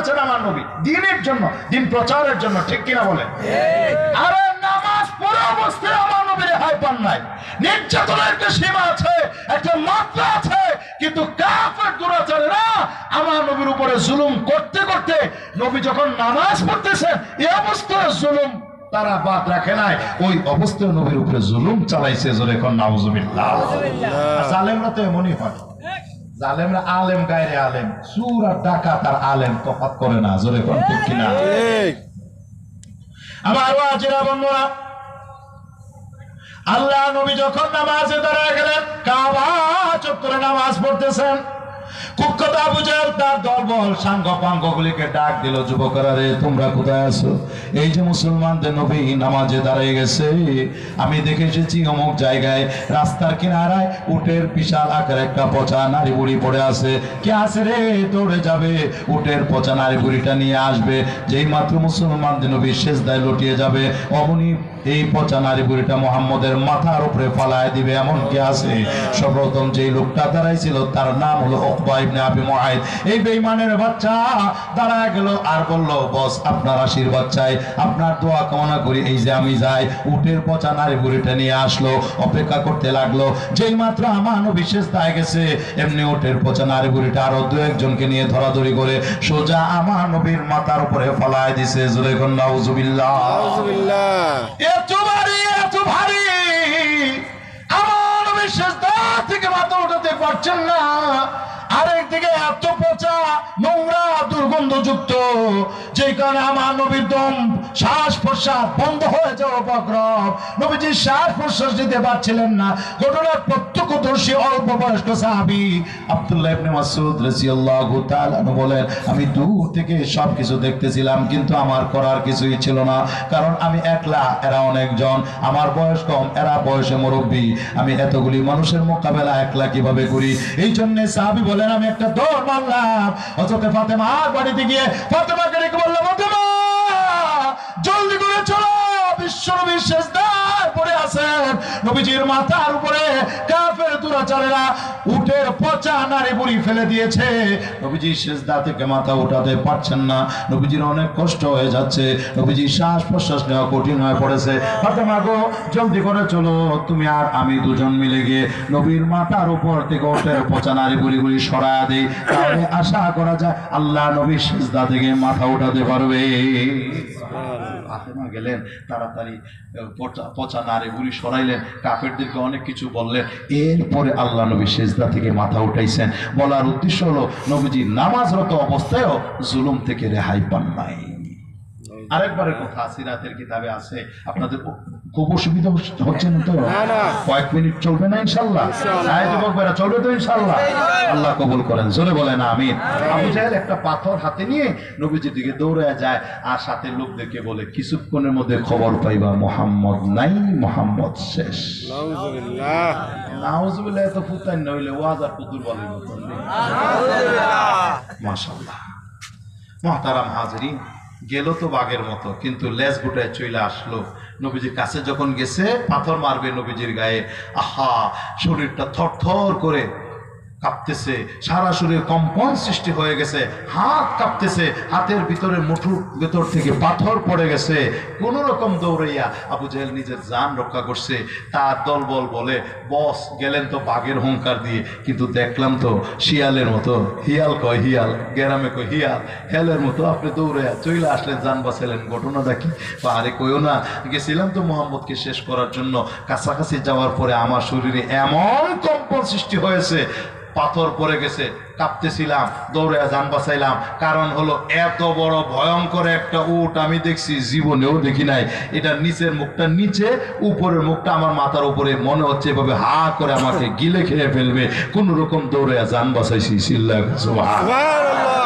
করেছেন আমার নবী দ্বীনের জন্য, দ্বীন প্রচারের জন্য, ঠিক কিনা বলেন? আরে নামাজ পড়ে অবস্থায় আমার নবী রেহাই পান নাই। নির্যাতনের একটা সীমা আছে, একটা মাত্রা আছে, কিন্তু কাফের দুরাচারীরা আমার নবীর উপরে জুলুম করতে করতে নবী যখন নামাজ পড়তেছেন এই অবস্থায় জুলুম তারা বাদ রাখে নাই, ওই অবস্থায় নবীর উপরে জুলুম চালাইছে। জোরে কোন নাউজুবিল্লাহ। জালেমরা তো এমনই হয়, জালেমরা আলেম গায়রে আলেম, চোর আর ডাকাত আর আলেম তফাৎ করে না। জোরে কোন ঠিক কিনা? আমার ওয়াজিরা বন্ধুরা, আল্লাহ নবী যখন নামাজে দাঁড়ায় গেলেন, কাবা চত্বরে নামাজ পড়তেছেন, কুখ্যাত আবু জাহেল তার দলবল সাঙ্গ পাঙ্গগুলিকে ডাক দিল, যুবকরা রে তোমরা কোথায় আছো? এই যে মুসলমানদের নবী নামাজে দাঁড়িয়ে গেছে, আমি দেখে এসেছি অমুক জায়গায় রাস্তার কিনারায় উটের বিশাল আকার একটা পচা নারী বুড়ি পড়ে আছে, কে আছে রে? দৌড়ে যাবে, উটের পচা নারী বুড়িটা নিয়ে আসবে। যেই মাত্র মুসলমানদের নবী সেজদায় লুটিয়ে যাবে, অমনি এই পচা নারী বুড়িটা মুহাম্মদের মাথার উপরে ফালায় দিবে। এমন কে আছে? সর্বপ্রথম যেই লোকটা দাঁড়াইছিল তার নাম হলো উকবা ইবনে আবি মুআইদ। এই বেঈমানের বাচ্চা দাঁড়ায় গেল আর বলল, বস আপনার আশীর্বাদ চাই, আপনার দোয়া কামনা করি, এই যে আমি যাই। উটের পচা নারী বুড়িটা নিয়ে আসলো, অপেক্ষা করতে লাগলো। যেই মাত্র আমার নবী সেজদায় গেছে, এমনি উটের পচা নারী বুড়িটা আরো দু একজনকে নিয়ে ধরাধরি করে সোজা আমার নবীর মাথার উপরে ফালায় দিছে। জোরে কোন নাউজুবিল্লাহ। এত ভারী, এত ভারী, আমার নবী সেজদা থেকে মাথা উঠাতে পারছেন না। আরেকদিকে এত পচা নোংরা দুর্গন্ধযুক্ত, যে কারণে আমার নবীর দম শ্বাস প্রশ্বাস বন্ধ হয়ে যাওয়া উপক্রম। নবীজি শ্বাস প্রশ্বাস দিতে পারছিলেন না। ঘটনার প্রত্যক্ষদর্শী অল্প বয়স্ক সাহাবী আব্দুল্লাহ ইবনে মাসউদ রাদিয়াল্লাহু তাআলা বলেন, আমি দূর থেকে সবকিছু দেখতেছিলাম, কিন্তু আমার করার কিছুই ছিল না, কারণ আমি একলা, এরা অনেকজন, আমার বয়স কম, এরা বয়সে মুরব্বী, আমি এতগুলি মানুষের মোকাবেলা একলা কিভাবে করি? এই জন্য সাহাবী বলেন, আমি একটা দৌড় মারলাম, হযরত ফাতেমার বাড়িতে গিয়ে ফাতেমাকে ডেকে বললাম, ফাতেমা জলদি করে চলো, বিশ্বনবী সেজদায় পড়ে আছেন, নবীজির মাথার উপরে কাফের দুরাচারেরা উটের পচা নারী বুড়ি ফেলে দিয়েছে, নবীজি সেজদা থেকে মাথা উঠাতে পারছেন না, নবীজির অনেক কষ্ট হয়ে যাচ্ছে, নবীজি শ্বাস প্রশ্বাস নেওয়া কঠিন হয়ে পড়েছে। ফাতেমা গো জলদি করে চলো, তুমি আর আমি দুজন মিলে গিয়ে নবীর মাথার উপর থেকে উটের পচা নারী বুড়িগুলি সরায়া দেই, তাহলে আশা করা যায় আল্লাহ নবী সেজদা থেকে মাথা উঠাতে পারবে। ফাতেমা গেলেন, তাড়াতাড়ি পচা নারী বুড়ি সরাইলেন, কাফেরদেরকে অনেক কিছু বললেন, এরপরে আল্লাহ নবী সেজদা থেকে মাথা উঠাইছেন। বলার উদ্দেশ্য হলো নবীজি নামাজরত অবস্থায়ও জুলুম থেকে রেহাই পান নাই। আরেকবারের কথা সিরাতের কিতাবে আছে, আপনাদের খুব অসুবিধা হচ্ছে না তো? কয়েক মিনিট চলবে না ইনশাআল্লাহ? চলবে তো ইনশাআল্লাহ? আল্লাহ কবুল করেন, জোরে বলেন আমিন। আবু জাহেল একটা পাথর হাতে নিয়ে নবীজির দিকে দৌড়ে যায়, আর সাথে লোকদেরকে বলে, কিছুক্ষণের মধ্যে খবর পাইবা মুহাম্মদ নাই, মুহাম্মদ শেষ। নাউজুবিল্লাহ, নাউজুবিল্লাহ। এত ফুতান নইলে ওয়াজ আর কুতুর বলে মতন। মাশাআল্লাহ। মুহতারাম হাজিরিন, গেল তো বাঘের মতো, কিন্তু লেজ গুটায় চলে আসলো। নবীজির কাছে যখন গেছে, পাথর মারবে নবীজির গায়ে, আহা, শরীরটা থরথর করে কাঁপতেছে, সারা শরীরে কম্পন সৃষ্টি হয়ে গেছে, হাত কাঁপতেছে, হাতের ভিতরে মুঠুর ভেতর থেকে পাথর পড়ে গেছে। কোন রকম দৌড়াইয়া আবু জাহেল নিজের জান রক্ষা করছে। তার দলবল বলে, বস গেলেন তো বাঘের হুঙ্কার দিয়ে, কিন্তু দেখলাম তো শিয়ালের মতো, হিয়াল কয় হিয়াল, গ্রামে কয় হিয়াল, হেলের মতো আপনি দৌড়াইয়া চইলে আসলেন, জান বাঁচালেন, ঘটনাটা কি? আরে কইও না, গেছিলাম তো মোহাম্মদকে শেষ করার জন্য, কাছাকাছি যাওয়ার পরে আমার শরীরে এমন কম্পন সৃষ্টি হয়েছে, পাথর পড়ে গেছে, কাঁপতেছিলাম, দৌড়ে জান বাঁচাইলাম। কারণ হলো এত বড় ভয়ঙ্কর একটা উট আমি দেখছি, জীবনেও দেখি নাই। এটা নিচের মুখটা নিচে, উপরের মুখটা আমার মাথার উপরে, মনে হচ্ছে এভাবে হা করে আমাকে গিলে খেয়ে ফেলবে। কোন রকম দৌড়ে জান বাঁচাইছি। সুবহানাল্লাহ।